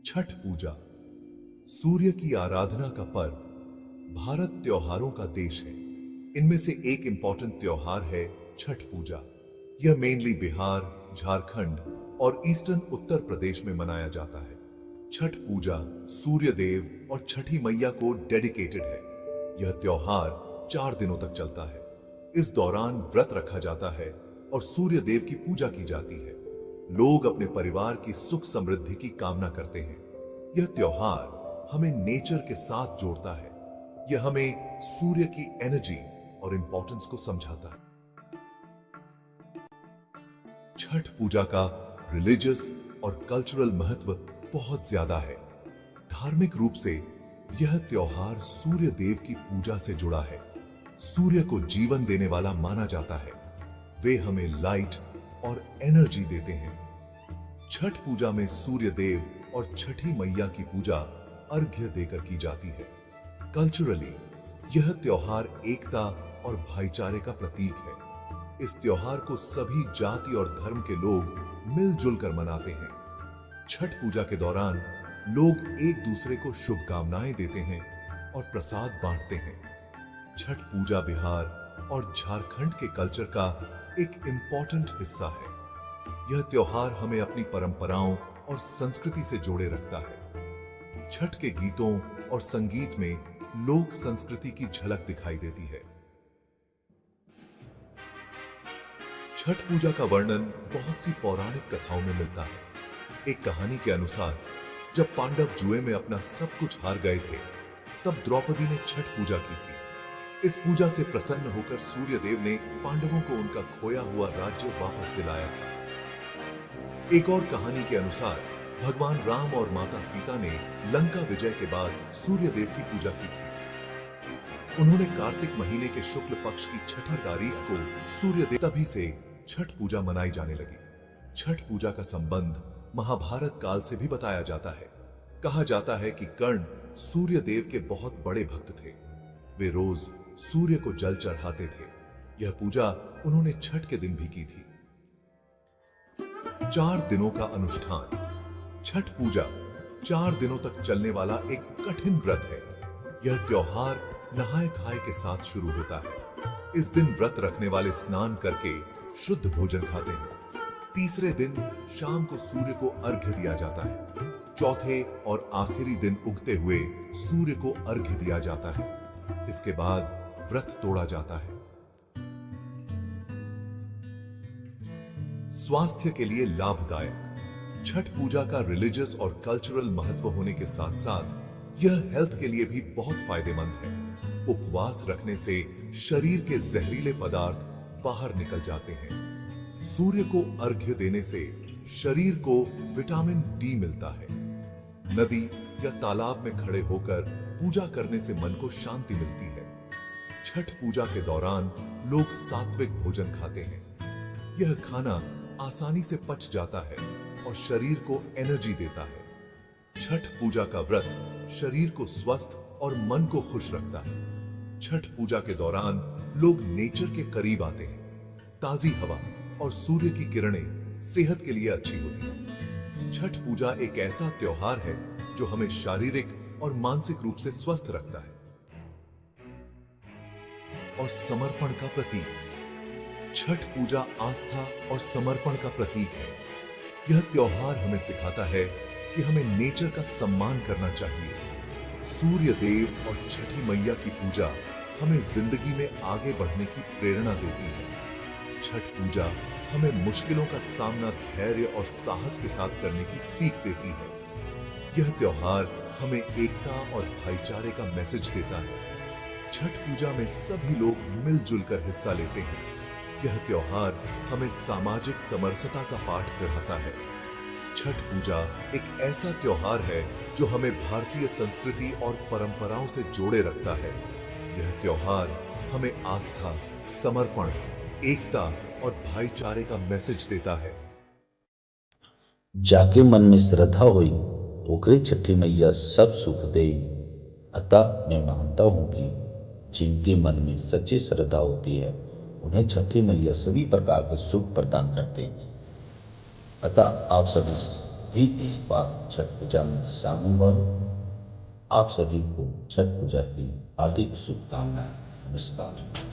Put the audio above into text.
छठ पूजा सूर्य की आराधना का पर्व। भारत त्योहारों का देश है। इनमें से एक इंपॉर्टेंट त्योहार है छठ पूजा। यह मेनली बिहार, झारखंड और ईस्टर्न उत्तर प्रदेश में मनाया जाता है। छठ पूजा सूर्य देव और छठी मैया को डेडिकेटेड है। यह त्योहार 4 दिनों तक चलता है। इस दौरान व्रत रखा जाता है और सूर्य देव की पूजा की जाती है। लोग अपने परिवार की सुख समृद्धि की कामना करते हैं। यह त्योहार हमें नेचर के साथ जोड़ता है। यह हमें सूर्य की एनर्जी और इंपॉर्टेंस को समझाता है। छठ पूजा का रिलीजियस और कल्चरल महत्व बहुत ज्यादा है। धार्मिक रूप से यह त्योहार सूर्य देव की पूजा से जुड़ा है। सूर्य को जीवन देने वाला माना जाता है। वे हमें लाइट और एनर्जी देते हैं। छठ पूजा में सूर्य देव और छठी मैया की पूजा अर्घ्य देकर की जाती है। कल्चरली यह त्योहार एकता और भाईचारे का प्रतीक है। इस त्योहार को सभी जाति और धर्म के लोग मिलजुल कर मनाते हैं। छठ पूजा के दौरान लोग एक दूसरे को शुभकामनाएं देते हैं और प्रसाद बांटते हैं। छठ पूजा बिहार और झारखंड के कल्चर का एक इंपॉर्टेंट हिस्सा है। यह त्योहार हमें अपनी परंपराओं और संस्कृति से जोड़े रखता है। छठ के गीतों और संगीत में लोक संस्कृति की झलक दिखाई देती है। छठ पूजा का वर्णन बहुत सी पौराणिक कथाओं में मिलता है। एक कहानी के अनुसार जब पांडव जुए में अपना सब कुछ हार गए थे, तब द्रौपदी ने छठ पूजा की थी। इस पूजा से प्रसन्न होकर सूर्य देव ने पांडवों को उनका खोया हुआ राज्य वापस दिलाया था। एक और कहानी के अनुसार भगवान राम और माता सीता ने लंका विजय के बाद सूर्य देव की पूजा की थी। उन्होंने कार्तिक महीने के शुक्ल पक्ष की छठी तारीख को सूर्य देव, तभी से छठ पूजा मनाई जाने लगी। छठ पूजा का संबंध महाभारत काल से भी बताया जाता है। कहा जाता है कि कर्ण सूर्य देव के बहुत बड़े भक्त थे। वे रोज सूर्य को जल चढ़ाते थे। यह पूजा उन्होंने छठ के दिन भी की थी। 4 दिनों का अनुष्ठान। छठ पूजा 4 दिनों तक चलने वाला एक कठिन व्रत है। यह त्योहार नहाए खाए के साथ शुरू होता है। इस दिन व्रत रखने वाले स्नान करके शुद्ध भोजन खाते हैं। तीसरे दिन शाम को सूर्य को अर्घ्य दिया जाता है। चौथे और आखिरी दिन उगते हुए सूर्य को अर्घ्य दिया जाता है। इसके बाद व्रत तोड़ा जाता है। स्वास्थ्य के लिए लाभदायक। छठ पूजा का रिलीजियस और कल्चरल महत्व होने के साथ साथ यह हेल्थ के लिए भी बहुत फायदेमंद है। उपवास रखने से शरीर के जहरीले पदार्थ बाहर निकल जाते हैं। सूर्य को अर्घ्य देने से शरीर को विटामिन डी मिलता है। नदी या तालाब में खड़े होकर पूजा करने से मन को शांति मिलती है। छठ पूजा के दौरान लोग सात्विक भोजन खाते हैं। यह खाना आसानी से पच जाता है और शरीर को एनर्जी देता है। छठ पूजा का व्रत शरीर को स्वस्थ और मन को खुश रखता है। छठ पूजा के दौरान लोग नेचर के करीब आते हैं। ताजी हवा और सूर्य की किरणें सेहत के लिए अच्छी होती हैं। छठ पूजा एक ऐसा त्योहार है जो हमें शारीरिक और मानसिक रूप से स्वस्थ रखता है। और समर्पण का प्रतीक। छठ पूजा आस्था और समर्पण का प्रतीक है। यह त्योहार हमें सिखाता है कि हमें नेचर का सम्मान करना चाहिए। सूर्य देव और छठी मैया की पूजा हमें जिंदगी में आगे बढ़ने की प्रेरणा देती है। छठ पूजा हमें मुश्किलों का सामना धैर्य और साहस के साथ करने की सीख देती है। यह त्योहार हमें एकता और भाईचारे का मैसेज देता है। छठ पूजा में सभी लोग मिलजुल कर हिस्सा लेते हैं। यह त्योहार हमें सामाजिक समरसता का पाठ कराता है। छठ पूजा एक ऐसा त्योहार है जो हमें भारतीय संस्कृति और परंपराओं से जोड़े रखता है। यह त्योहार हमें आस्था, समर्पण, एकता और भाईचारे का मैसेज देता है। जाके मन में श्रद्धा हुई ओकरे छठी मैया सब सुख दे। अतः मैं मानता हूँ कि जिनके मन में सच्ची श्रद्धा होती है उन्हें छठी मैया सभी प्रकार के सुख प्रदान करते हैं। अतः आप सभी भी इस बार छठ पूजा में शामिल हो। आप सभी को छठ पूजा की हार्दिक शुभकामनाएं। नमस्कार।